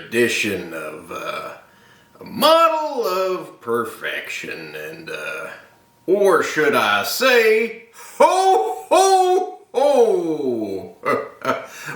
edition of a model of perfection, and or should I say, ho ho ho!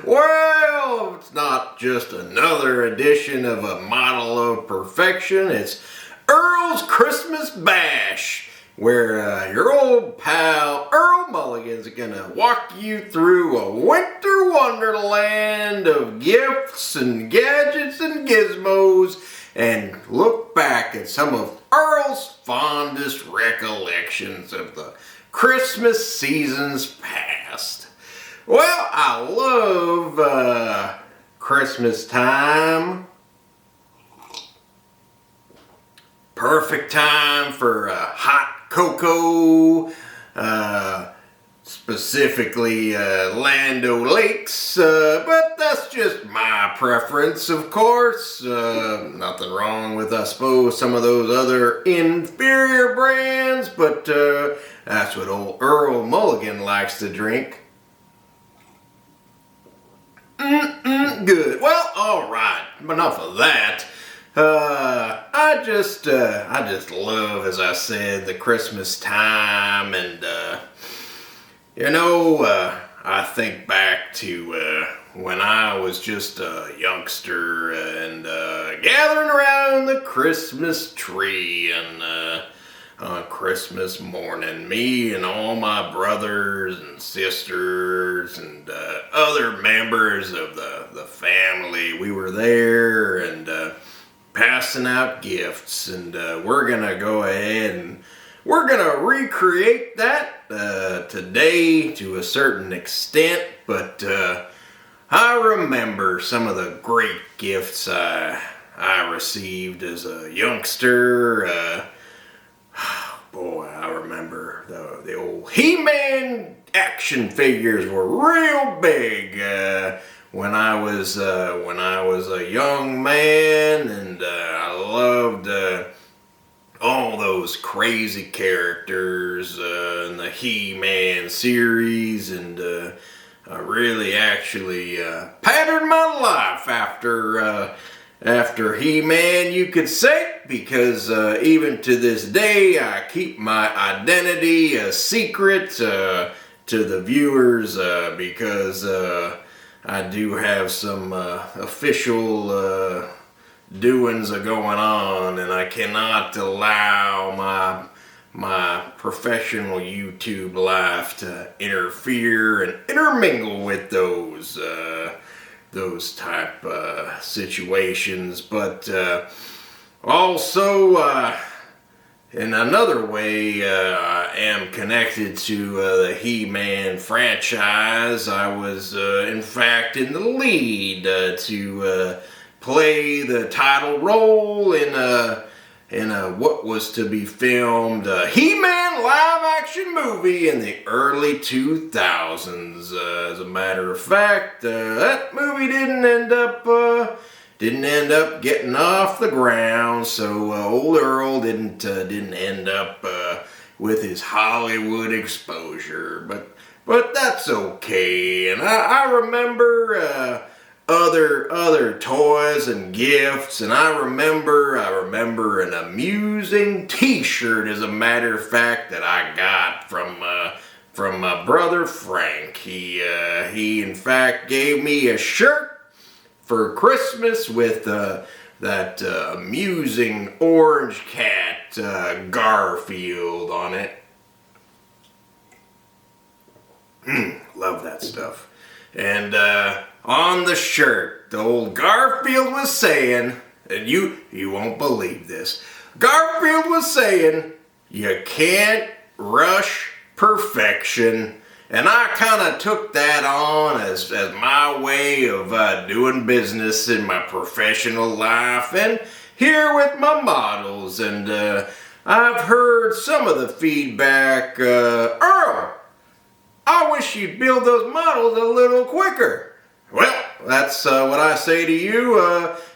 Well, it's not just another edition of a model of perfection. It's Earl's Christmas Bash, where your old pal Earl Mulligan's gonna walk you through a winter wonderland of gifts and gadgets and gizmos, and look back at some of Earl's fondest recollections of the Christmas seasons past. Well, I love Christmas time. Perfect time for hot cocoa, specifically Land O'Lakes, but that's just my preference, of course. Nothing wrong with, I suppose, some of those other inferior brands, but that's what old Earl Mulligan likes to drink. Good. Well, alright, enough of that. I just love, as I said, the Christmas time, and I think back to when I was just a youngster and gathering around the Christmas tree, and on Christmas morning, me and all my brothers and sisters and other members of the family, we were there and passing out gifts, and we're gonna go ahead and we're gonna recreate that today to a certain extent, but I remember some of the great gifts I received as a youngster. Boy, I remember the old He-Man action figures were real big when I was a young man, and I loved all those crazy characters in the He-Man series, and I really actually patterned my life after He-Man, you could say, because even to this day I keep my identity a secret to the viewers, because I do have some official doings going on, and I cannot allow my professional YouTube life to interfere and intermingle with those type situations. But also in another way, I am connected to the He-Man franchise. I was in fact in the lead to play the title role in a what was to be filmed He-Man live-action movie in the early 2000s. As a matter of fact, that movie didn't end up getting off the ground, so old Earl didn't end up with his Hollywood exposure. But that's okay. And I remember other toys and gifts, and I remember an amusing T-shirt, as a matter of fact, that I got from my brother Frank. He in fact gave me a shirt for Christmas with that amusing orange cat Garfield on it. Love that stuff. And on the shirt, the old Garfield was saying, and you won't believe this, Garfield was saying, "You can't rush perfection." And I kind of took that on as my way of doing business in my professional life, and here with my models. And I've heard some of the feedback, Earl, I wish you'd build those models a little quicker. Well, that's what I say to you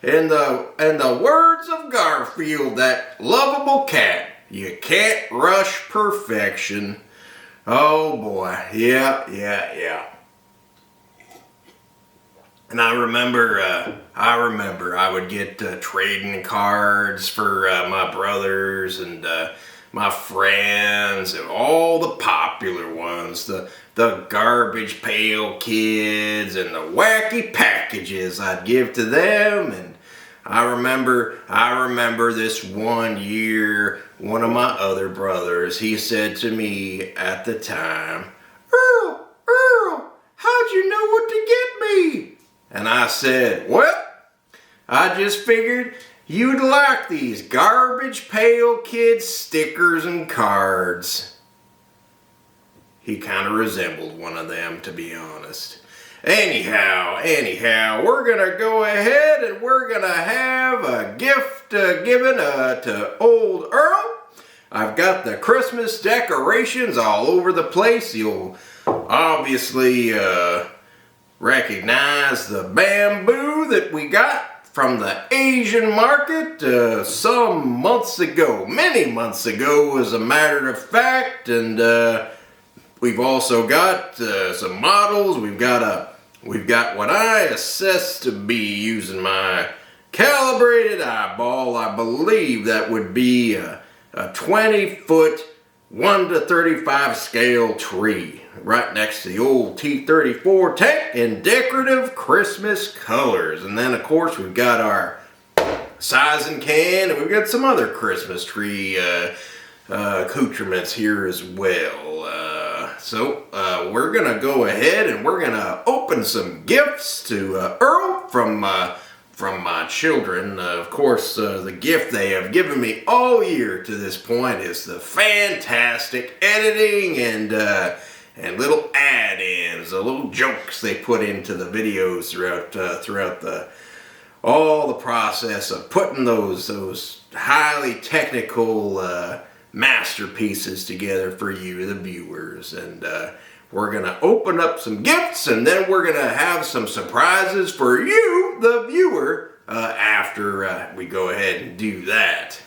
in the words of Garfield, that lovable cat. You can't rush perfection. Oh boy, yeah. And I remember I would get trading cards for my brothers and my friends and all the popular ones, the garbage pail kids and the wacky packages I'd give to them. And I remember this one year, one of my other brothers, he said to me at the time, Earl, how'd you know what to get me? And I said, well, I just figured you'd like these garbage pail kids stickers and cards. He kind of resembled one of them, to be honest. Anyhow, we're gonna go ahead and we're gonna have a gift given to old Earl. I've got the Christmas decorations all over the place. You'll obviously recognize the bamboo that we got from the Asian market some months ago, many months ago as a matter of fact. And we've also got some models. We've got what I assess to be, using my calibrated eyeball, I believe that would be a 20-foot 1:35 scale tree right next to the old T-34 tank in decorative Christmas colors. And then of course we've got our sizing can, and we've got some other Christmas tree accoutrements here as well. So we're gonna go ahead and we're gonna open some gifts to Earl from my children. Of course, the gift they have given me all year to this point is the fantastic editing and little add-ins, the little jokes they put into the videos throughout all the process of putting those highly technical masterpieces together for you, the viewers. And we're gonna open up some gifts, and then we're gonna have some surprises for you, the viewer, after we go ahead and do that.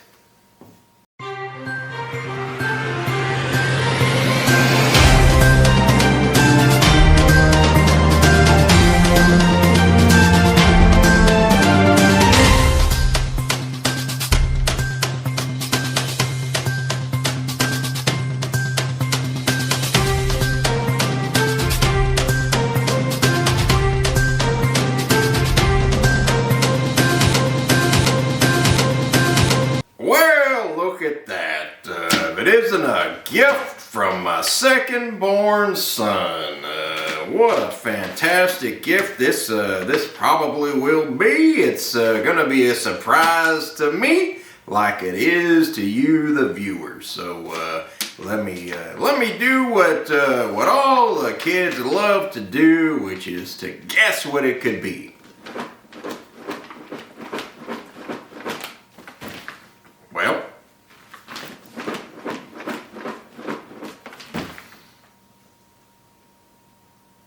Look at that. If it isn't a gift from my second born son. What a fantastic gift this probably will be. It's gonna be a surprise to me, like it is to you, the viewers. So let me do what all the kids love to do, which is to guess what it could be. Well,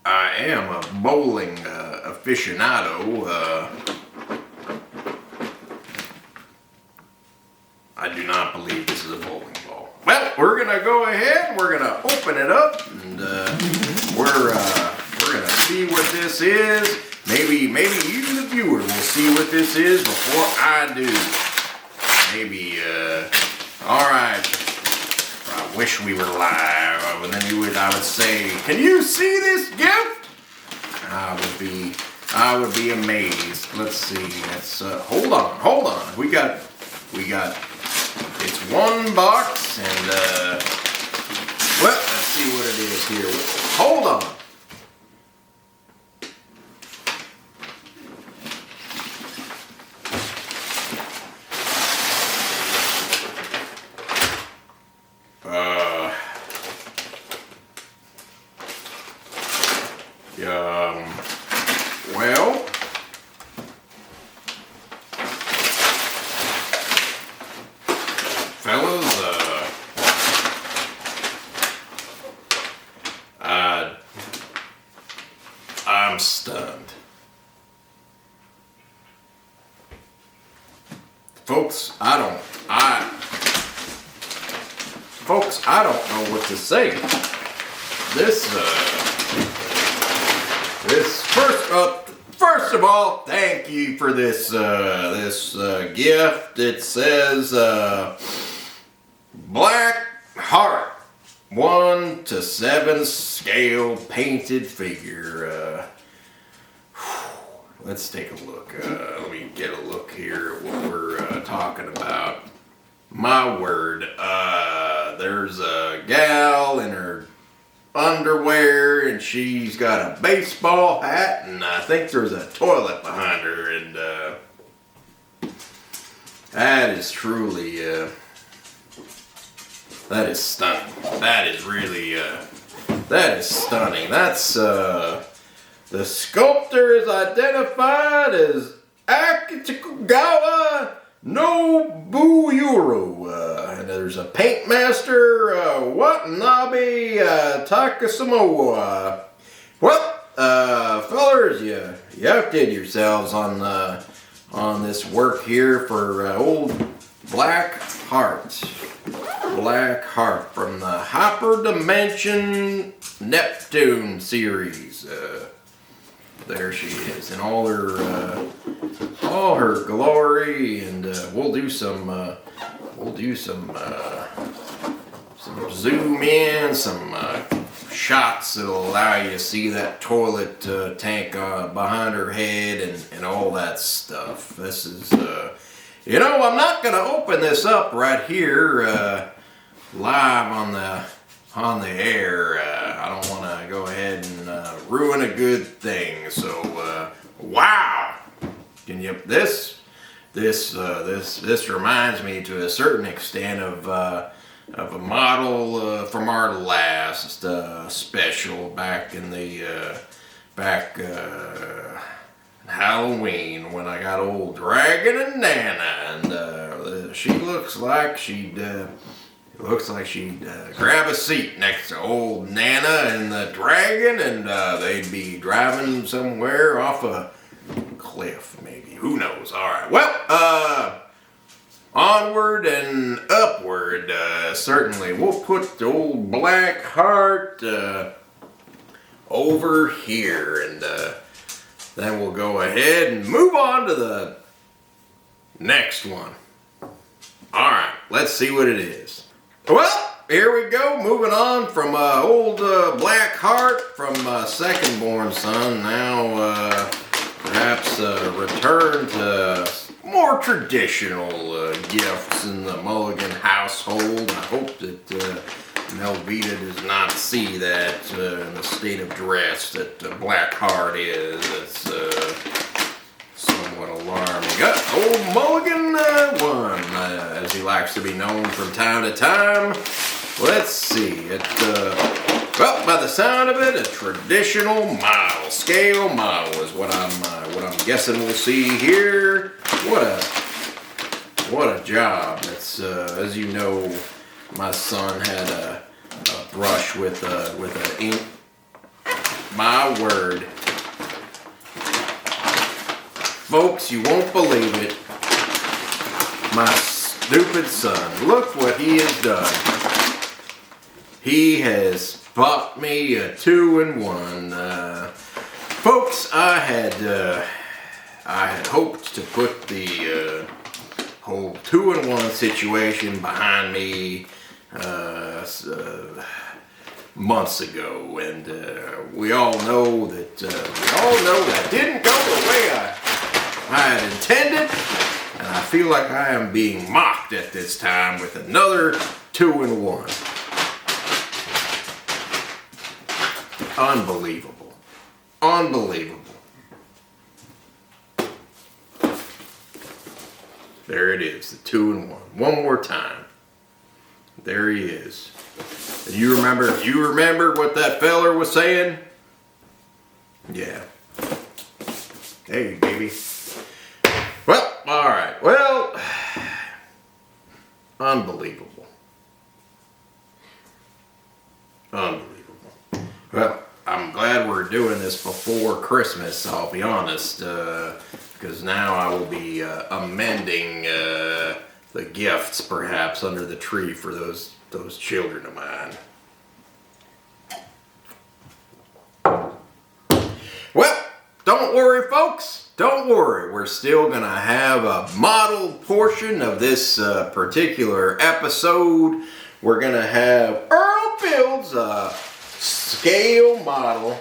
I am a bowling aficionado. I do not believe this is a bowling ball. Well, we're gonna go ahead and we're gonna open it up, and we're gonna see what this is. Maybe you, the viewer, will see what this is before I do. Maybe, all right. I wish we were live. And then I would say, can you see this gift? I would be amazed. Let's see. Let's hold on. We got. It's one box, and well, let's see what it is here. Hold on. Well, fellas, I'm stunned. Folks, I don't know what to say. This first of all, thank you for this gift. It says Black Heart 1 to 7 scale painted figure. Let's take a look. Let me get a look here at what we're talking about. My word, there's a gal in her underwear, and she's got a baseball hat, and I think there's a toilet behind her, and that is truly, that is stunning. That is really, that is stunning. That's, the sculptor is identified as Akitagawa Nobuyuro, and there's a paint master, Watanabe Takasamoa. Well, fellers, you outdid yourselves on this work here for old Black Heart. Black Heart from the Hyper Dimension Neptune series. There she is in all her glory, and we'll do some zoom in, some shots that'll allow you to see that toilet tank behind her head and all that stuff. This is, you know, I'm not gonna open this up right here live on the air. I don't want to go ahead and ruin a good thing. So, wow! Can you this reminds me to a certain extent of a model from our last special back in the Halloween, when I got old Dragon and Nana, and she looks like she'd grab a seat next to old Nana and the Dragon, and they'd be driving somewhere off a cliff, maybe. Who knows? All right. Well, onward and upward. Certainly, we'll put the old Black Heart over here, and then we'll go ahead and move on to the next one. All right. Let's see what it is. Well, here we go, moving on from old Black Heart from Second Born Son. Now, perhaps return to more traditional gifts in the Mulligan household. I hope that Melvita does not see that in the state of dress that Black Heart is. It's somewhat alarming. Got old Mulligan 1, as he likes to be known from time to time. Let's see. Well, by the sound of it, a traditional model, scale model is what I'm guessing we'll see here. What a job! It's as you know, my son had a brush with a ink. My word. Folks, you won't believe it. My stupid son, look what he has done. He has bought me a 2-in-1. Folks, I had hoped to put the whole 2-in-1 situation behind me months ago, and we all know that didn't go the way I had intended, and I feel like I am being mocked at this time with another 2-in-1. Unbelievable. Unbelievable. There it is, the 2-in-1. One more time. There he is. You remember what that feller was saying? Yeah. Hey, baby. Well, all right. Well, unbelievable. Unbelievable. Well, I'm glad we're doing this before Christmas, I'll be honest, because now I will be amending the gifts, perhaps, under the tree for those children of mine. Well, don't worry, folks. folks, don't worry. We're still going to have a model portion of this particular episode. We're going to have Earl builds a scale model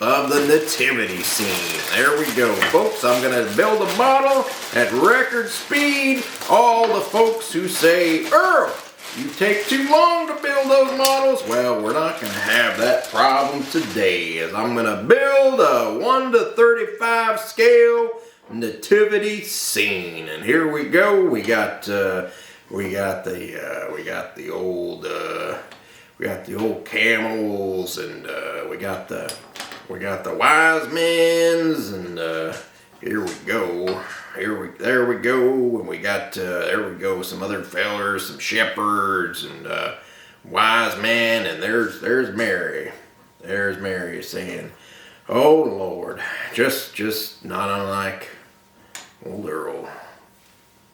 of the nativity scene. There we go, folks. I'm going to build a model at record speed. All the folks who say, Earl, you take too long to build those models. Well, we're not going to have that problem today, as I'm going to build a 1 to 35 scale nativity scene. And here we go. We got the old camels, and we got the wise men's, and here we go. There we go, and we got there we go, some other fellers, some shepherds, and wise men, and there's Mary. There's Mary saying, "Oh Lord," just not unlike old Earl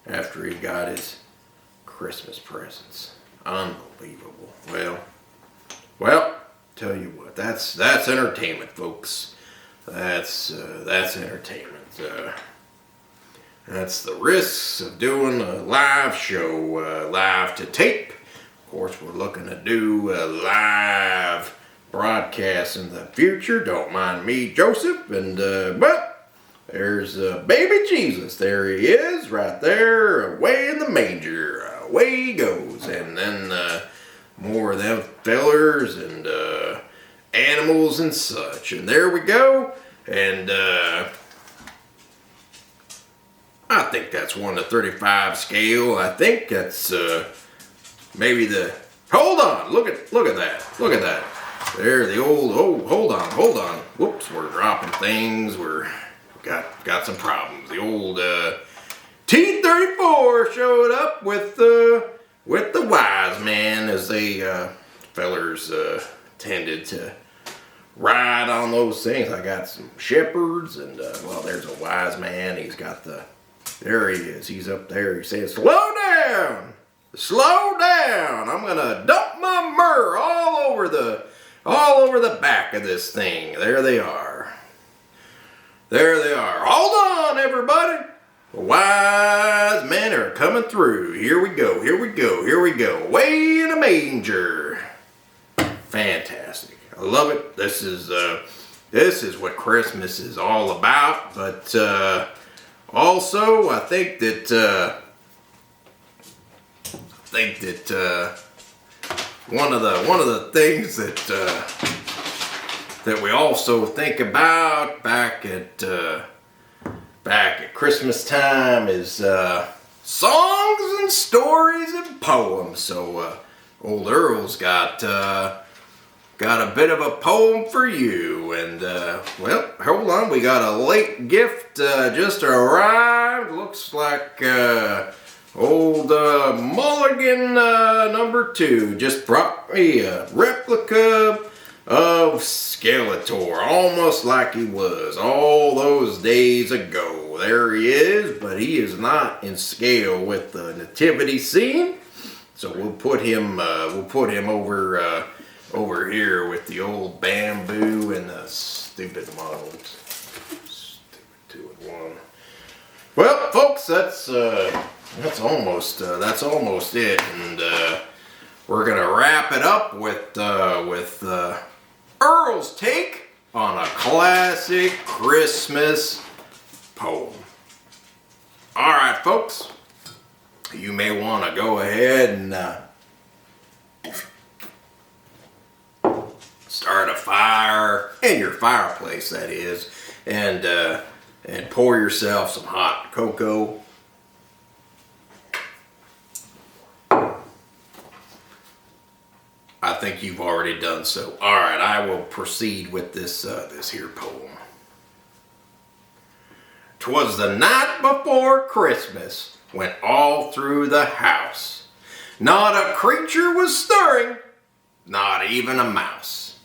after he got his Christmas presents. Unbelievable. Well. Tell you what, that's entertainment, folks. That's entertainment. That's the risks of doing a live show, live to tape. Of course, we're looking to do a live broadcast in the future. Don't mind me, Joseph. And but there's baby Jesus. There he is, right there, away in the manger. Away he goes, and then. More of them fellers and animals and such. And there we go. And I think that's 1 to 35 scale. I think that's maybe the... Hold on. Look at that. Look at that. There, the old... Oh, hold on. Whoops, we're dropping things. We're got some problems. The old T-34 showed up with the wise man, as they fellers tended to ride on those things. I got some shepherds, and well, there's a wise man. He's got there he is. He's up there. He says, slow down. I'm gonna dump my myrrh all over the back of this thing. There they are. Hold on, everybody. The wise men are coming through. Here we go. Way in a manger. Fantastic. I love it. This is what Christmas is all about. But also, I think that one of the things that we also think about back at Christmas time is songs and stories and poems. So old Earl's got a bit of a poem for you. And well, hold on, we got a late gift just arrived. Looks like old Mulligan #2 just brought me a replica of Skeletor, almost like he was all those days ago. There he is, but he is not in scale with the nativity scene. So we'll put him over here with the old bamboo and the stupid models. Stupid 2-in-1. Well, folks, that's almost it, and we're gonna wrap it up with Earl's take on a classic Christmas poem. All right, folks, you may want to go ahead and start a fire in your fireplace, that is, and pour yourself some hot cocoa. I think you've already done so. All right, I will proceed with this here poem. 'Twas the night before Christmas, went all through the house. Not a creature was stirring, not even a mouse.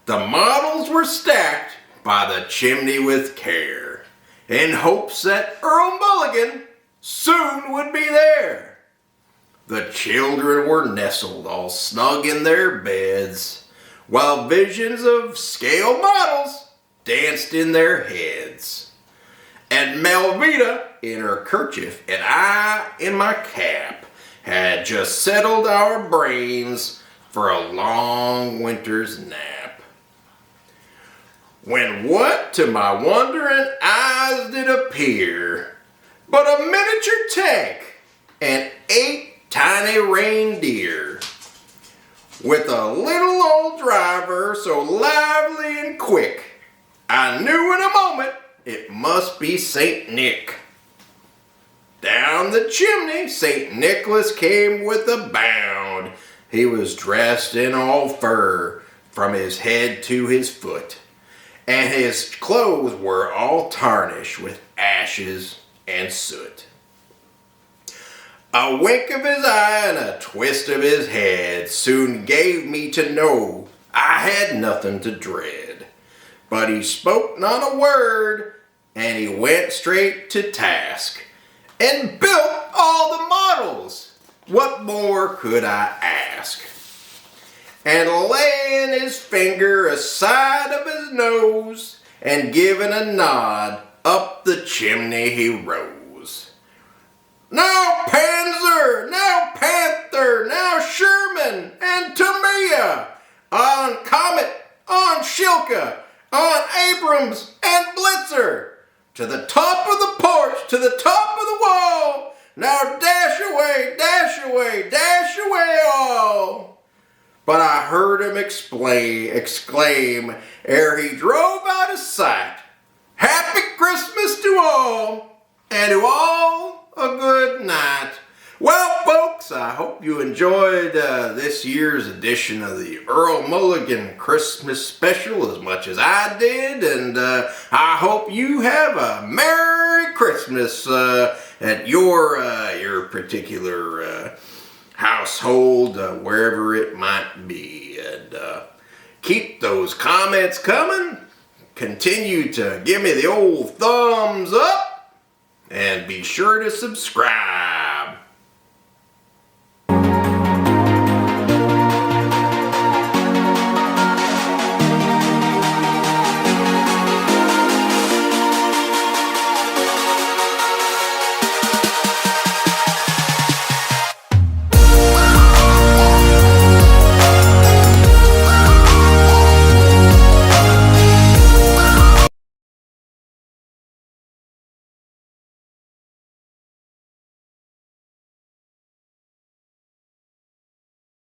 The models were stacked by the chimney with care, in hopes that Earl Mulligan soon would be there. The children were nestled all snug in their beds, while visions of scale models danced in their heads. And Melvita in her kerchief and I in my cap had just settled our brains for a long winter's nap. When what to my wondering eyes did appear but a miniature tank and 8 tiny reindeer, with a little old driver so lively and quick, I knew in a moment it must be St. Nick. Down the chimney St. Nicholas came with a bound. He was dressed in all fur from his head to his foot, and his clothes were all tarnished with ashes and soot. A wink of his eye and a twist of his head soon gave me to know I had nothing to dread. But he spoke not a word, and he went straight to task, and built all the models. What more could I ask? And laying his finger aside of his nose, and giving a nod, up the chimney he rose. Now Panzer, now Panther, now Sherman, and Tamiya, on Comet, on Shilka, on Abrams, and Blitzer, to the top of the porch, to the top of the wall, now dash away, dash away, dash away all. But I heard him exclaim, ere he drove out of sight, Happy Christmas to all, and to all a good night. Well, folks, I hope you enjoyed this year's edition of the Earl Mulligan Christmas Special as much as I did, and I hope you have a Merry Christmas at your particular household, wherever it might be. And keep those comments coming. Continue to give me the old thumbs up, and be sure to subscribe.